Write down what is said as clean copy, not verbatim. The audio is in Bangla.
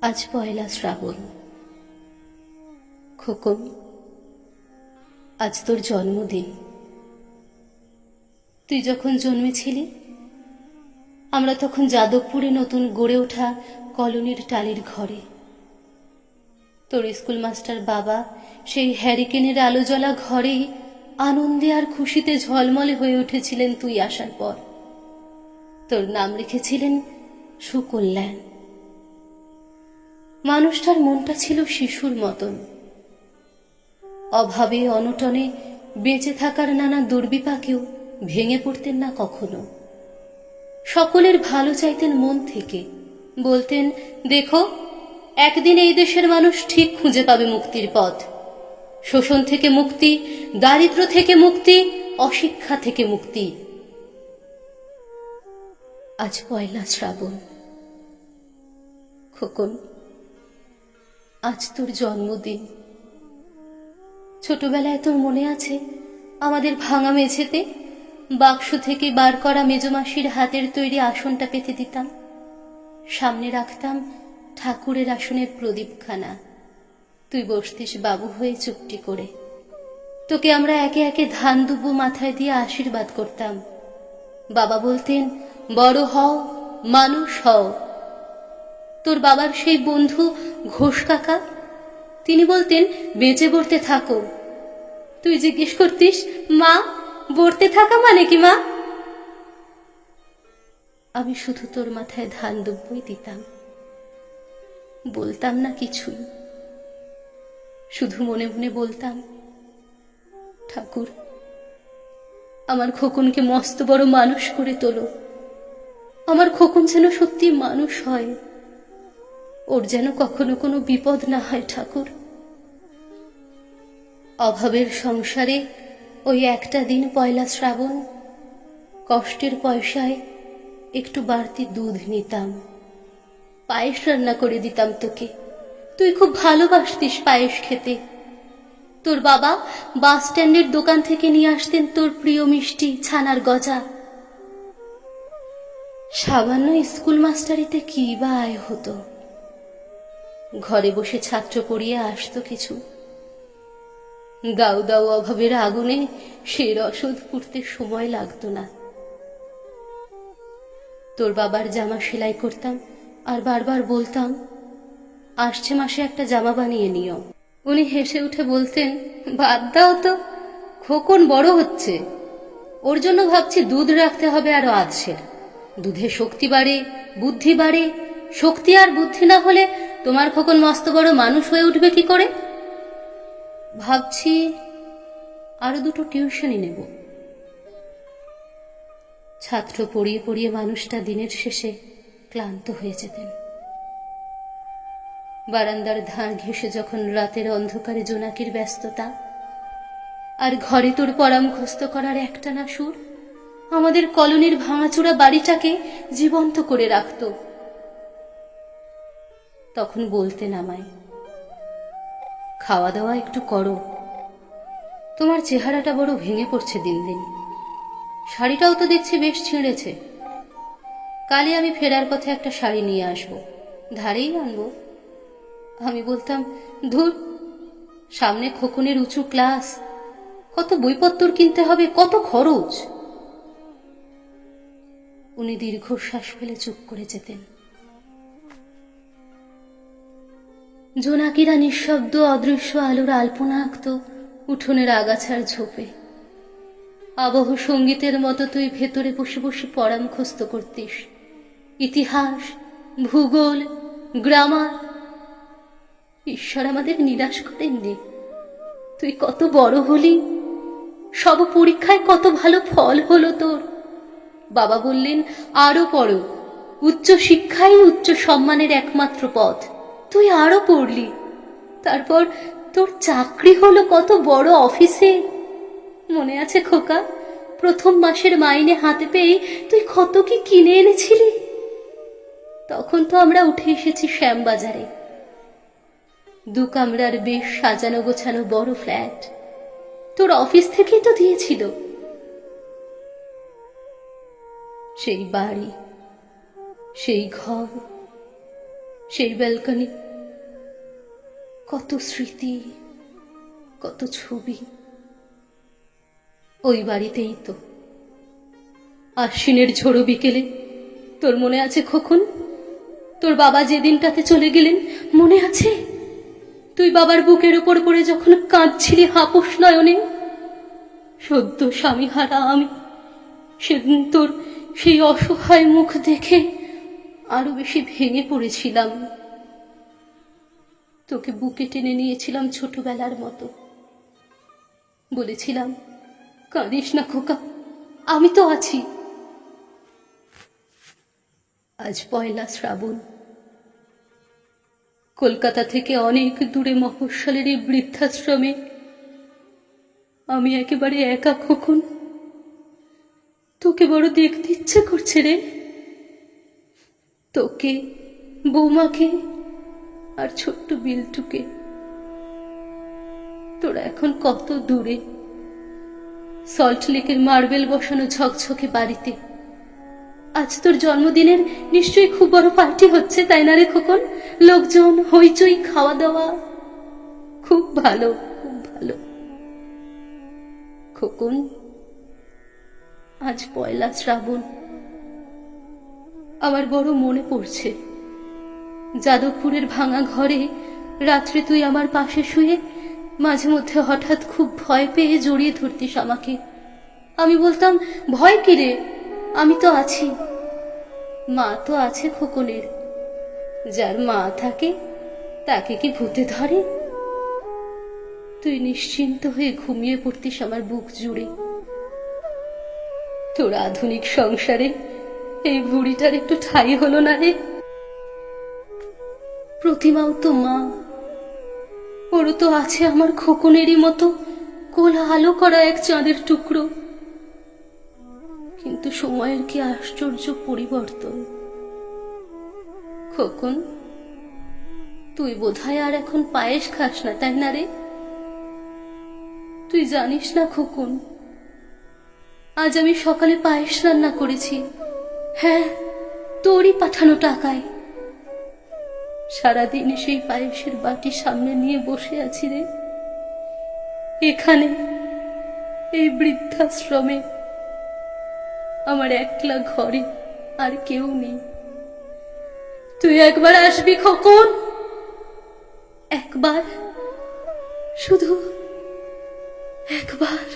আজ পয়লা শ্রাবণ। খোকন, আজ তোর জন্মদিন। তুই যখন জন্মেছিলি আমরা তখন যাদবপুরে নতুন গড়ে ওঠা কলোনির টালির ঘরে। তোর স্কুল মাস্টার বাবা সেই হ্যারিকেনের আলো জ্বলা ঘরেই আনন্দে আর খুশিতে ঝলমলে হয়ে উঠেছিলেন তুই আসার পর। তোর নাম রেখেছিলেন সুকল্যাণ। মানুষটার মনটা ছিল শিশুর মতন। অভাবে অনটনে বেঁচে থাকার নানা দুর্বিপাকেও ভেঙে পড়তেন না কখনো। সকলের ভালো চাইতেন মন থেকে। বলতেন, দেখো, একদিন এই দেশের মানুষ ঠিক খুঁজে পাবে মুক্তির পথ। শোষণ থেকে মুক্তি, দারিদ্র থেকে মুক্তি, অশিক্ষা থেকে মুক্তি। আজ পয়লা শ্রাবণ। খোকন, আজ তোর জন্মদিন। ছোটবেলায় তোর মনে আছে আমাদের ভাঙা মেঝেতে বাক্স থেকে বার করা মেজমাসির হাতের তৈরি আসনটা পেতে দিতাম। সামনে রাখতাম ঠাকুরের আসনের প্রদীপখানা। তুই বসতিস বাবু হয়ে চুপটি করে। তোকে আমরা একে একে ধান দুব্বো মাথায় দিয়ে আশীর্বাদ করতাম। বাবা বলতেন, বড় হও, মানুষ হও। তোর বাবার সেই বন্ধু ঘোষ কাকা, তিনি বলতেন, বেঁচে পড়তে থাকো। তুই জিজ্ঞেস করতিস, মা, পড়তে থাকা মানে কি মা? আমি শুধু তোর মাথায় ধান দুব্বই দিতাম, বলতাম না কিছুই। শুধু মনে মনে বলতাম, ঠাকুর, আমার খোকনকে মস্ত বড় মানুষ করে তোলো। আমার খোকন যেন সত্যি মানুষ হয়, ওর যেন কখনো কোনো বিপদ না হয় ঠাকুর। অভাবের সংসারে ওই একটা দিন পয়লা শ্রাবণ কষ্টের পয়সায় একটু বাড়তি দুধ নিতাম, পায়েস রান্না করে দিতাম তোকে। তুই খুব ভালোবাসতিস পায়েস খেতে। তোর বাবা বাস স্ট্যান্ডের দোকান থেকে নিয়ে আসতেন তোর প্রিয় মিষ্টি ছানার গজা। সামান্য স্কুল মাস্টারিতে কি বা আয় হতো। ঘরে বসে ছাত্র পড়িয়ে আসতো কিছু। দাউ দাউ অভাবের আগুনে সে রসদ পুড়তে সময় লাগতো না। তোর বাবার জামা সেলাই করতাম আর বারবার বলতাম, আসছে মাসে একটা জামা বানিয়ে নিও। উনি হেসে উঠে বলতেন, বাদ দাও তো, খোকন বড় হচ্ছে, ওর জন্য ভাবছি দুধ রাখতে হবে আরো আধসের। দুধে শক্তি বাড়ে, বুদ্ধি বাড়ে। শক্তি আর বুদ্ধি না হলে তোমার খোকন মস্ত বড় মানুষ হয়ে উঠবে কি করে? ভাবছি আরো দুটো টিউশনই নেব। ছাত্র পড়িয়ে পড়িয়ে মানুষটা দিনের শেষে ক্লান্ত হয়ে যেতেন। বারান্দার ধার ঘেঁষে যখন রাতের অন্ধকারে জোনাকির ব্যস্ততা, আর ঘরে তোর পরামুখস্থ করার একটানা সুর আমাদের কলোনির ভাঙাচোরা বাড়িটাকে জীবন্ত করে রাখত। তখন বলতেন আমায়, খাওয়া দাওয়া একটু করো, তোমার চেহারাটা বড় ভেঙে পড়ছে দিন দিন। শাড়িটাও তো দেখছি বেশ ছিঁড়েছে। কালই আমি ফেরার পথে একটা শাড়ি নিয়ে আসবো, ধারেই আনবো। আমি বলতাম, ধুর, সামনে খোকনের উঁচু ক্লাস, কত বইপত্তর কিনতে হবে, কত খরচ। উনি দীর্ঘশ্বাস ফেলে চুপ করে যেতেন। জোনাকিরা নিঃশব্দ অদৃশ্য আলোর আলপনা আঁকত উঠোনের আগাছার ঝোপে। আবহ সঙ্গীতের মতো তুই ভেতরে বসে বসে পড়া মুখস্থ করতিস, ইতিহাস, ভূগোল, গ্রামার। ঈশ্বর আমাদের নিরাশ করেননি। তুই কত বড় হলি, সব পরীক্ষায় কত ভালো ফল হলো তোর। বাবা বললেন, আরো পড়ো, উচ্চ শিক্ষাই উচ্চ সম্মানের একমাত্র পথ। তুই আরো পড়লি, তারপর তোর চাকরি হলো কত বড় অফিসে। মনে আছে খোকা, প্রথম মাসের মাইনে হাতে পেয়ে তুই কত কি কিনে এনেছিলি। তখন তো আমরা উঠে এসেছি শ্যামবাজারে, 2 কামরার বেশ সাজানো গোছানো বড় ফ্ল্যাট তোর অফিস থেকেই তো দিয়েছিল। সেই বাড়ি, সেই ঘর, সেই ব্যালকনি, কত স্মৃতি, কত ছবি। ওই বাড়িতেই তো আশ্বিনের ঝোড়ো বিকেলে, তোর মনে আছে খোকন? তোর বাবা যে দিনটাতে চলে গেলেন মনে আছে? তুই বাবার বুকের উপর পড়ে যখন কাঁদছিলি হাপস নয়নে, সদ্য স্বামীহারা আমি সেদিন তোর সেই অসহায় মুখ দেখে আরো বেশি ভেঙে পড়েছিলাম। তোকে বুকে টেনে নিয়েছিলাম ছোটবেলার মতো, বলেছিলাম, কাঁদিস না খোকা, আমি তো আছি। আজ পয়লা শ্রাবণ, কলকাতা থেকে অনেক দূরে মফস্বলের এই বৃদ্ধাশ্রমে আমি একেবারে একা খোকন। তোকে বড় দেখতে ইচ্ছে করছে রে, তোকে, বৌমাকে আর ছোট্ট বিল্টুকে। তোরা এখন কত দূরে, সল্ট লেকের মার্বেল বসানো ঝকঝকে বাড়িতে। আজ তোর জন্মদিনের নিশ্চয়ই খুব বড় পার্টি হচ্ছে, তাই না রে খোকন? লোকজন, হইচই, খাওয়া দাওয়া, খুব ভালো, খুব ভালো। খোকন, আজ পয়লা শ্রাবণ। আমার বড় মনে পড়ছে যাদবপুরের ভাঙা ঘরে রাত্রে তুই আমার পাশে শুয়ে মাঝে মধ্যে হঠাৎ খুব ভয় পেয়ে জড়িয়ে ধরতিস আমাকে। আমি বলতাম, ভয় কি রে, আমি তো আছি। মা তো আছে খোকনের, যার মা থাকে তাকে কি ভূতে ধরে? তুই নিশ্চিন্ত হয়ে ঘুমিয়ে পড়তিস আমার বুক জুড়ে। তোর আধুনিক সংসারে এই বুড়িটার একটু ঠাঁই হলো না রে। প্রতিমাও তো মা, ওরও তো আছে আমার খোকনেরই মতো কোলা আলো করা এক চাঁদের টুকরো। কিন্তু সময়ের কি আশ্চর্য পরিবর্তন। খোকন, তুই বোধহয় আর এখন পায়েস খাস না, তাই না রে? তুই জানিস না খোকন, আজ আমি সকালে পায়েস রান্না করেছি। হ্যাঁ, তোরই পাঠানো টাকায়। সারাদিন সেই পায়েসের বাটি সামনে নিয়ে বসে আছি রে, এখানে এই বৃদ্ধাশ্রমে, আমার একলা ঘরে, আর কেউ নেই। তুই একবার আসবি খোকন, একবার, শুধু একবার।